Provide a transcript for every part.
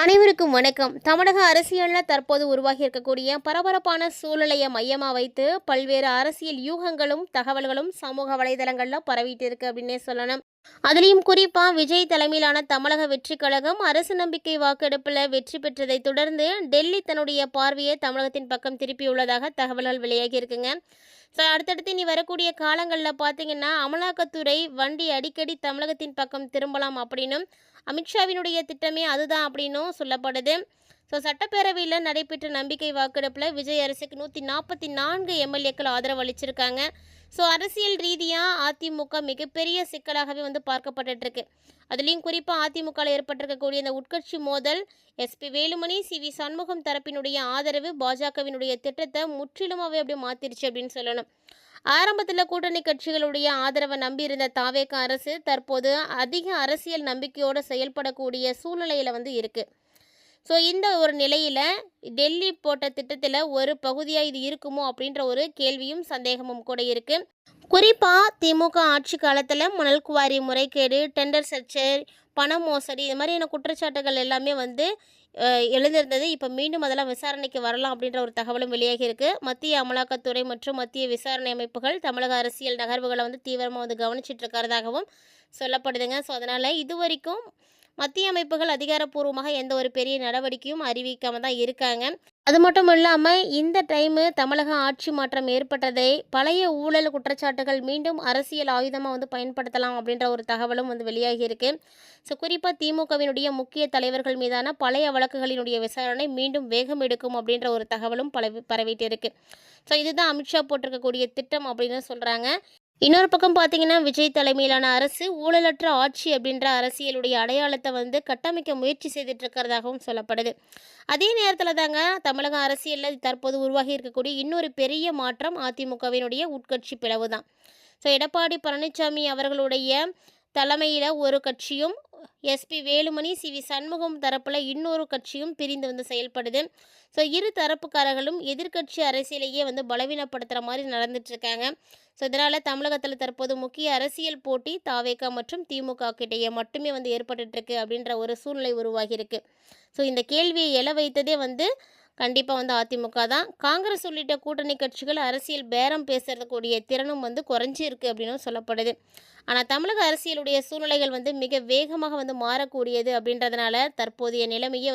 அனைவருக்கும் வணக்கம். தமிழக அரசியலில் தற்போது உருவாகி இருக்கக்கூடிய பரபரப்பான சூழ்நிலையை மையமாக வைத்து பல்வேறு அரசியல் யூகங்களும் தகவல்களும் சமூக வலைதளங்களில் பரவிட்டு இருக்கு அப்படின்னே சொல்லணும். அதுலேயும் குறிப்பாக விஜய் தலைமையிலான தமிழக வெற்றி கழகம் அரசு நம்பிக்கை வாக்கெடுப்பில் வெற்றி பெற்றதை தொடர்ந்து டெல்லி தன்னுடைய பார்வையை தமிழகத்தின் பக்கம் திருப்பியுள்ளதாக தகவல்கள் வெளியாகி இருக்குங்க. ஸோ அடுத்தடுத்து இனி வரக்கூடிய காலங்களில் பார்த்தீங்கன்னா அமலாக்கத்துறை வண்டி அடிக்கடி தமிழகத்தின் பக்கம் திரும்பலாம் அப்படின்னும் அமித்ஷாவினுடைய திட்டமே அதுதான் அப்படின்னும் சொல்லப்படுது. ஸோ சட்டப்பேரவையில் நடைபெற்ற நம்பிக்கை வாக்கெடுப்பில் விஜய் அரசுக்கு 144 எம்எல்ஏக்கள் ஆதரவு அளிச்சிருக்காங்க. ஸோ அரசியல் ரீதியாக அதிமுக மிகப்பெரிய சிக்கலாகவே பார்க்கப்பட்டுருக்கு. அதுலேயும் குறிப்பாக அதிமுகவில் ஏற்பட்டிருக்கக்கூடிய இந்த உட்கட்சி மோதல், எஸ்பி வேலுமணி, சி.வி. சண்முகம் தரப்பினுடைய ஆதரவு பாஜகவினுடைய திட்டத்தை முற்றிலுமாகவே அப்படியே மாற்றிருச்சு அப்படின்னு சொல்லணும். ஆரம்பத்தில் கூட்டணி கட்சிகளுடைய ஆதரவை நம்பியிருந்த தாவேக அரசு தற்போது அதிக அரசியல் நம்பிக்கையோடு செயல்படக்கூடிய சூழ்நிலையில் இருக்குது. ஸோ இந்த ஒரு நிலையில் டெல்லி போட்ட திட்டத்தில் ஒரு பகுதியாக இது இருக்குமோ அப்படின்ற ஒரு கேள்வியும் சந்தேகமும் கூட இருக்குது. குறிப்பாக திமுக ஆட்சி காலத்தில் மணல் குவாரி முறைகேடு, டெண்டர் சர்ச்சை, பண மோசடி, இது மாதிரியான குற்றச்சாட்டுகள் எல்லாமே எழுந்திருந்தது. இப்போ மீண்டும் அதெல்லாம் விசாரணைக்கு வரலாம் அப்படின்ற ஒரு தகவலும் வெளியாகி இருக்குது. மத்திய அமலாக்கத்துறை மற்றும் மத்திய விசாரணை அமைப்புகள் தமிழக அரசியல் நகர்வுகளை தீவிரமாக கவனிச்சிட்டு இருக்கிறதாகவும் சொல்லப்படுதுங்க. ஸோ அதனால் இதுவரைக்கும் மத்திய அமைப்புகள் அதிகாரப்பூர்வமாக எந்த ஒரு பெரிய நடவடிக்கையும் அறிவிக்காமல் தான் இருக்காங்க. அது மட்டும் இல்லாமல் இந்த டைமு தமிழக ஆட்சி மாற்றம் ஏற்பட்டதை பழைய ஊழல் குற்றச்சாட்டுகள் மீண்டும் அரசியல் ஆயுதமாக பயன்படுத்தலாம் அப்படின்ற ஒரு தகவலும் வெளியாகி இருக்கு. ஸோ குறிப்பாக திமுகவினுடைய முக்கிய தலைவர்கள் மீதான பழைய வழக்குகளினுடைய விசாரணை மீண்டும் வேகம் எடுக்கும் அப்படின்ற ஒரு தகவலும் பரவிட்டு இருக்கு. ஸோ இதுதான் அமித்ஷா போட்டிருக்கக்கூடிய திட்டம் அப்படின்னு சொல்கிறாங்க. இன்னொரு பக்கம் பார்த்தீங்கன்னா விஜய் தலைமையிலான அரசு ஊழலற்ற ஆட்சி அப்படின்ற அரசியலுடைய அடையாளத்தை கட்டமைக்க முயற்சி செய்துட்டு இருக்கிறதாகவும் சொல்லப்படுது. அதே நேரத்தில் தாங்க தமிழக அரசியலில் தற்போது உருவாகி இருக்கக்கூடிய இன்னொரு பெரிய மாற்றம் அதிமுகவினுடைய உட்கட்சி பிளவு தான். ஸோ எடப்பாடி பழனிசாமி அவர்களுடைய தலைமையில் ஒரு கட்சியும், எஸ்பி வேலுமணி, சி.வி. சண்முகம் தரப்பில் இன்னொரு கட்சியும் பிரிந்து செயல்படுது. ஸோ இரு தரப்புக்காரர்களும் எதிர்கட்சி அரசியலையே பலவீனப்படுத்துகிற மாதிரி நடந்துட்டுருக்காங்க. ஸோ இதனால் தமிழகத்தில் தற்போது முக்கிய அரசியல் போட்டி தாவேகா மற்றும் திமுக கிட்டேயே மட்டுமே ஏற்பட்டுருக்கு அப்படின்ற ஒரு சூழ்நிலை உருவாகியிருக்கு. ஸோ இந்த கேள்வியை எழ வைத்ததே கண்டிப்பாக அதிமுக தான். காங்கிரஸ் உள்ளிட்ட கூட்டணி கட்சிகள் அரசியல் பேரம் பேசுறதுக்கூடிய திறனும் குறைஞ்சிருக்கு அப்படின்னு சொல்லப்படுது. ஆனால் தமிழக அரசியலுடைய சூழ்நிலைகள் மிக வேகமாக மாறக்கூடியது அப்படின்றதுனால தற்போதைய நிலைமையே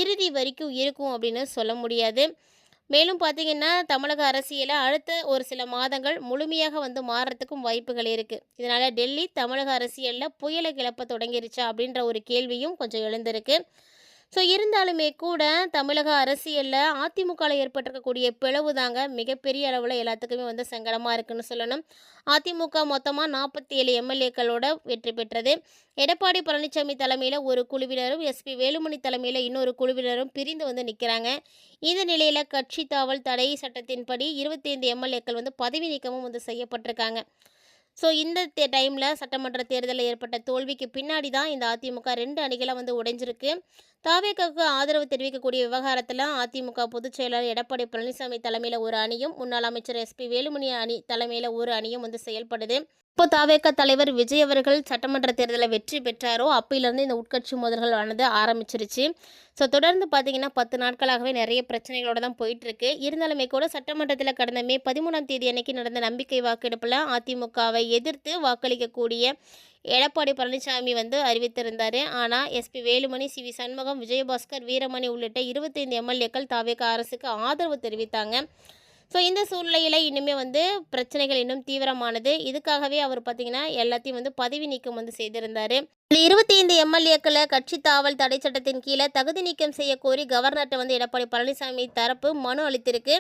இறுதி வரைக்கும் இருக்கும் அப்படின்னு சொல்ல முடியாது. மேலும் பார்த்திங்கன்னா தமிழக அரசியலை அடுத்த ஒரு சில மாதங்கள் முழுமையாக மாறுறதுக்கும் வாய்ப்புகள் இருக்குது. இதனால் டெல்லி தமிழக அரசியலில் புயலை கிளப்ப தொடங்கிருச்சா அப்படின்ற ஒரு கேள்வியும் கொஞ்சம் எழுந்திருக்கு. ஸோ இருந்தாலுமே கூட தமிழக அரசியலில் அதிமுகவில் ஏற்பட்டிருக்கக்கூடிய பிளவு தாங்க மிகப்பெரிய அளவில் எல்லாத்துக்குமே சங்கடமாக இருக்குன்னு சொல்லணும். அதிமுக மொத்தமாக 47 எம்எல்ஏக்களோட வெற்றி பெற்றது. எடப்பாடி பழனிசாமி தலைமையில் ஒரு குழுவினரும், எஸ்பி வேலுமணி தலைமையில் இன்னொரு குழுவினரும் பிரிந்து நிற்கிறாங்க. இந்த நிலையில் கட்சி தாவல் தடை சட்டத்தின்படி 25 எம்எல்ஏக்கள் பதவி நீக்கமும் செய்யப்பட்டிருக்காங்க. ஸோ இந்த டைமில் சட்டமன்ற தேர்தலில் ஏற்பட்ட தோல்விக்கு பின்னாடி தான் இந்த அதிமுக 2 அணிகளாக உடைஞ்சிருக்கு. தாவேகாவுக்கு ஆதரவு தெரிவிக்கக்கூடிய விவகாரத்தில் அதிமுக பொதுச் செயலாளர் எடப்பாடி பழனிசாமி தலைமையில் ஒரு அணியும், முன்னாள் அமைச்சர் எஸ்பி வேலுமணி அணி தலைமையில் ஒரு அணியும் செயல்படுது. இப்போ தாவேகா தலைவர் விஜய் அவர்கள் சட்டமன்ற தேர்தலில் வெற்றி பெற்றாரோ அப்பையிலேருந்து இந்த உட்கட்சி மோதல்கள் ஆரம்பிச்சிருச்சு. ஸோ தொடர்ந்து பார்த்தீங்கன்னா 10 நாட்களாகவே நிறைய பிரச்சனைகளோடு தான் போயிட்டுருக்கு. இருந்தாலுமே கூட சட்டமன்றத்தில் கடந்த மே 13ஆம் தேதி அன்னைக்கு நடந்த நம்பிக்கை வாக்கெடுப்பில் அதிமுகவை எதிர்த்து வாக்களிக்கக்கூடிய எடப்பாடி பழனிசாமி அறிவித்திருந்தார். ஆனால் எஸ்பி வேலுமணி, சி.வி. சண்முகம், விஜயபாஸ்கர், வீரமணி உள்ளிட்ட 25 எம்எல்ஏக்கள் தாவேகா அரசுக்கு ஆதரவு தெரிவித்தாங்க. ஸோ இந்த சூழ்நிலையில் இன்னுமே பிரச்சனைகள் இன்னும் தீவிரமானது. இதுக்காகவே அவர் பார்த்திங்கன்னா எல்லாத்தையும் பதவி நீக்கம் செய்திருந்தார். இந்த 25 எம்எல்ஏக்களை கட்சி தாவல் தடை சட்டத்தின் கீழே தகுதி நீக்கம் செய்ய கோரி கவர்னர்கிட்ட எடப்பாடி பழனிசாமி தரப்பு மனு அளித்திருக்கு.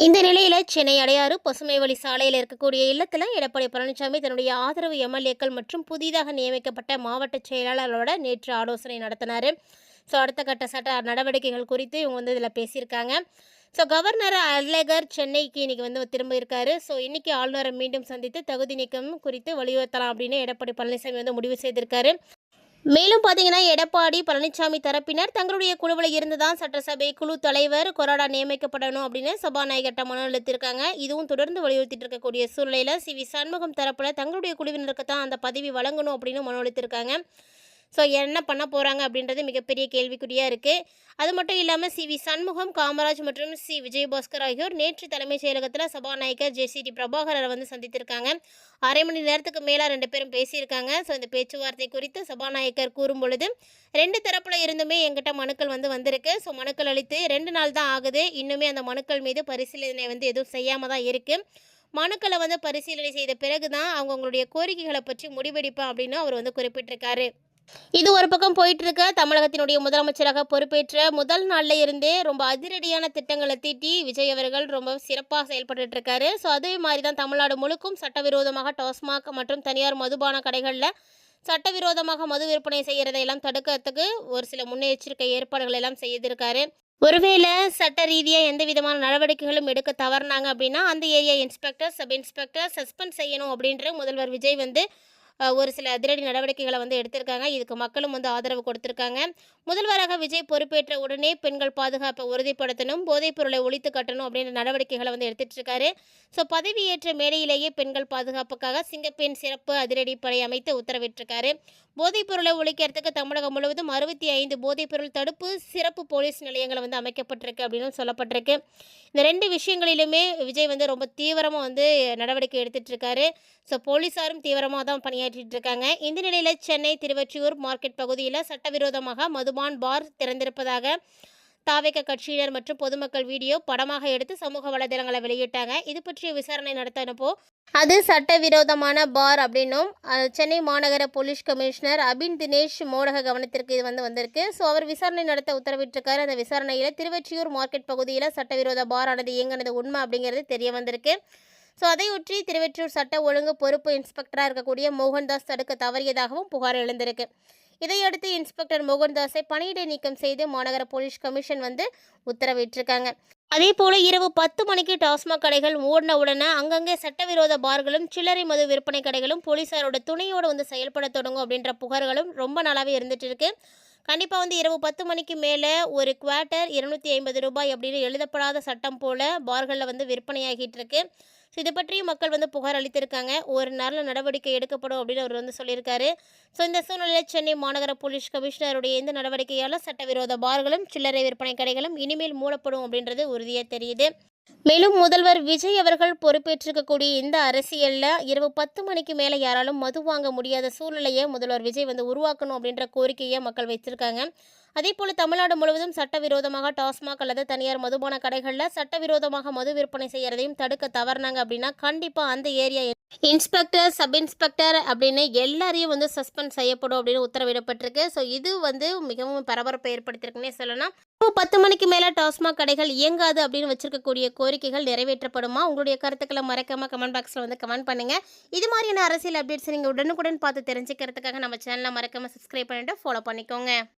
இந்த நிலையில் சென்னை அடையாறு பசுமை வழி சாலையில் இருக்கக்கூடிய இல்லத்தில் எடப்பாடி பழனிசாமி தன்னுடைய ஆதரவு எம்எல்ஏக்கள் மற்றும் புதிதாக நியமிக்கப்பட்ட மாவட்ட செயலாளரோட நேற்று ஆலோசனை நடத்தினார். ஸோ அடுத்த கட்ட சட்ட நடவடிக்கைகள் குறித்து இவங்க இதில் பேசியிருக்காங்க. ஸோ கவர்னர் அழகர் சென்னைக்கு இன்றைக்கி திரும்ப இருக்காரு. ஸோ இன்றைக்கி ஆளுநரை மீண்டும் சந்தித்து தகுதி நீக்கம் குறித்து வலியுறுத்தலாம் அப்படின்னு எடப்பாடி பழனிசாமி முடிவு செய்திருக்காரு. மேலும் பார்த்தீங்கன்னா எடப்பாடி பழனிசாமி தரப்பினர் தங்களுடைய குழுவில் இருந்து தான் சட்டசபை குழு தலைவர் கொறடா நியமிக்கப்படணும் அப்படின்னு சபாநாயகர்கிட்ட மனு அளித்திருக்காங்க. இதுவும் தொடர்ந்து வலியுறுத்திட்டு இருக்கக்கூடிய சூழ்நிலையில் சி.வி. சண்முகம் தரப்பில் தங்களுடைய குழுவினருக்கு தான் அந்த பதவி வழங்கணும் அப்படின்னு மனு அளித்திருக்காங்க. ஸோ என்ன பண்ண போகிறாங்க அப்படின்றது மிகப்பெரிய கேள்விக்குறியாக இருக்குது. அது மட்டும் இல்லாமல் சி.வி. சண்முகம், காமராஜ் மற்றும் சி. விஜயபாஸ்கர் ஆகியோர் நேற்று தலைமைச் செயலகத்தில் சபாநாயகர் ஜே.சி.டி. பிரபாகரரை வந்து சந்தித்திருக்காங்க. அரை மணி நேரத்துக்கு மேலே 2 பேரும் பேசியிருக்காங்க. ஸோ இந்த பேச்சுவார்த்தை குறித்து சபாநாயகர் கூறும் பொழுது 2 தரப்பில் இருந்துமே எங்கிட்ட மனுக்கள் வந்திருக்கு. ஸோ மனுக்கள் அளித்து 2 நாள் தான் ஆகுது. இன்னுமே அந்த மனுக்கள் மீது பரிசீலனை எதுவும் செய்யாமல் தான் இருக்குது. மனுக்களை பரிசீலனை செய்த பிறகு தான் அவங்களுடைய கோரிக்கைகளை பற்றி முடிவெடுப்பேன் அப்படின்னு அவர் குறிப்பிட்டிருக்காரு. இது ஒரு பக்கம் போயிட்டு இருக்க, தமிழகத்தினுடைய முதலமைச்சராக பொறுப்பேற்ற முதல் நாள்ல இருந்தே ரொம்ப அதிரடியான திட்டங்களை தீட்டி விஜய் அவர்கள் ரொம்ப சிறப்பாக செயல்பட்டு இருக்காரு. ஸோ அதே மாதிரி தான் தமிழ்நாடு முழுக்கும் சட்டவிரோதமாக டாஸ்மாக் மற்றும் தனியார் மதுபான கடைகளில் சட்டவிரோதமாக மது விற்பனை செய்கிறதையெல்லாம் தடுக்கிறதுக்கு ஒரு சில முன்னெச்சரிக்கை ஏற்பாடுகள் எல்லாம் செய்திருக்காரு. ஒருவேளை சட்ட ரீதியாக எந்த விதமான நடவடிக்கைகளும் எடுக்க தவறினாங்க அப்படின்னா அந்த area inspector, sub inspector suspend செய்யணும் அப்படின்ற முதல்வர் விஜய் ஒரு சில அதிரடி நடவடிக்கைகளை எடுத்திருக்காங்க. இதுக்கு மக்களும் ஆதரவு கொடுத்திருக்காங்க. முதல்வராக விஜய் பொறுப்பேற்ற உடனே பெண்கள் பாதுகாப்பை உறுதிப்படுத்தணும், போதைப் பொருளை ஒழித்து கட்டணும் அப்படின்ற நடவடிக்கைகளை எடுத்துட்டு இருக்காரு. ஸோ பதவியேற்ற மேடையிலேயே பெண்கள் பாதுகாப்புக்காக சிங்கப்பெண் சிறப்பு அதிரடி படை அமைத்து உத்தரவிட்டிருக்காரு. போதைப் பொருளை ஒழிக்கிறதுக்கு தமிழகம் முழுவதும் 65 போதைப்பொருள் தடுப்பு சிறப்பு போலீஸ் நிலையங்கள் அமைக்கப்பட்டிருக்கு அப்படின்னு சொல்லப்பட்டிருக்கு. இந்த 2 விஷயங்களிலுமே விஜய் ரொம்ப தீவிரமாக நடவடிக்கை எடுத்துட்டு இருக்காரு. ஸோ போலீஸாரும் தீவிரமாக தான் பணியாற்றிட்டு இருக்காங்க. இந்த நிலையில் சென்னை திருவொற்றியூர் மார்க்கெட் பகுதியில் சட்டவிரோதமாக மதுபான் பார் திறந்திருப்பதாக தாவேக கட்சியினர் மற்றும் பொதுமக்கள் வீடியோ படமாக எடுத்து சமூக வலைதளங்களை வெளியிட்டாங்க. இது பற்றிய விசாரணை நடத்தினப்போ அது சட்டவிரோதமான பார் அப்படின்னும் சென்னை மாநகர போலீஸ் கமிஷனர் அபின் தினேஷ் மோடக கவனத்திற்கு இது வந்திருக்கு. ஸோ அவர் விசாரணை நடத்த உத்தரவிட்டிருக்காரு. அந்த விசாரணையில் திருவொற்றியூர் மார்க்கெட் பகுதியில் சட்டவிரோத பார் ஆனது இயங்கினது உண்மை அப்படிங்கிறது தெரிய வந்திருக்கு. ஸோ அதையொற்றி திருவொற்றியூர் சட்ட ஒழுங்கு பொறுப்பு இன்ஸ்பெக்டராக இருக்கக்கூடிய மோகன்தாஸ் தடுக்க தவறியதாகவும் புகார் எழுந்திருக்கு. இதையடுத்து இன்ஸ்பெக்டர் மோகன்தாஸை பணியிடை நீக்கம் செய்து மாநகர போலீஸ் கமிஷன் உத்தரவிட்டிருக்காங்க. அதே போல இரவு 10 மணிக்கு டாஸ்மாக் கடைகள் மூடின உடனே அங்கங்கே சட்டவிரோத பார்களும் சில்லறை மது விற்பனை கடைகளும் போலீஸாரோட துணையோடு செயல்பட தொடங்கும் அப்படின்ற புகார்களும் ரொம்ப நாளாகவே இருந்துட்டு இருக்கு. கண்டிப்பாக இரவு 10 மணிக்கு மேலே ஒரு குவார்ட்டர் 250 ரூபாய் அப்படின்னு எழுதப்படாத சட்டம் போல் பார்களில் விற்பனையாகிட்டு இருக்கு. ஸோ இதை பற்றியும் மக்கள் புகார் அளித்திருக்காங்க. ஒரு நாளில் நடவடிக்கை எடுக்கப்படும் அப்படின்னு அவர் சொல்லியிருக்காரு. ஸோ இந்த சூழ்நிலையில் சென்னை மாநகர போலீஸ் கமிஷனருடைய இந்த நடவடிக்கையால் சட்டவிரோத பார்களும் சில்லறை விற்பனை கடைகளும் இனிமேல் மூடப்படும் அப்படின்றது உறுதியாக தெரியுது. மேலும் முதல்வர் விஜய் அவர்கள் பொறுப்பேற்றிருக்கக்கூடிய இந்த அரசியலில் இரவு 10 மணிக்கு மேலே யாராலும் மது வாங்க முடியாத சூழ்நிலையை முதல்வர் விஜய் உருவாக்கணும் அப்படின்ற கோரிக்கையை மக்கள் வைத்திருக்காங்க. அதே போல் தமிழ்நாடு முழுவதும் சட்டவிரோதமாக டாஸ்மாக் அல்லது தனியார் மதுபான கடைகளில் சட்டவிரோதமாக மது விற்பனை செய்கிறதையும் தடுக்க தவறினாங்க அப்படின்னா கண்டிப்பாக அந்த ஏரியா இன்ஸ்பெக்டர், சப் இன்ஸ்பெக்டர் அப்படின்னு எல்லாரையும் சஸ்பெண்ட் செய்யப்படும் அப்படின்னு உத்தரவிடப்பட்டிருக்கு. ஸோ இது மிகவும் பரபரப்பை ஏற்படுத்தியிருக்குன்னே சொல்லலாம். 10 மணிக்கு மேலே டாஸ்மாக் கடைகள் இயங்காது அப்படின்னு வச்சிருக்கக்கூடிய கோரிக்கைகள் நிறைவேற்றப்படுமா? உங்களுடைய கருத்துக்களை மறக்காம கமெண்ட் பாக்ஸில் கமெண்ட் பண்ணுங்கள். இது மாதிரியான அரசியல் அப்டேட்ஸ் நீங்கள் உடனுக்குடன் பார்த்து தெரிஞ்சுக்கிறதுக்காக நம்ம சேனலை மறக்காமல் சப்ஸ்கிரைப் பண்ணிட்டு ஃபாலோ பண்ணிக்கோங்க.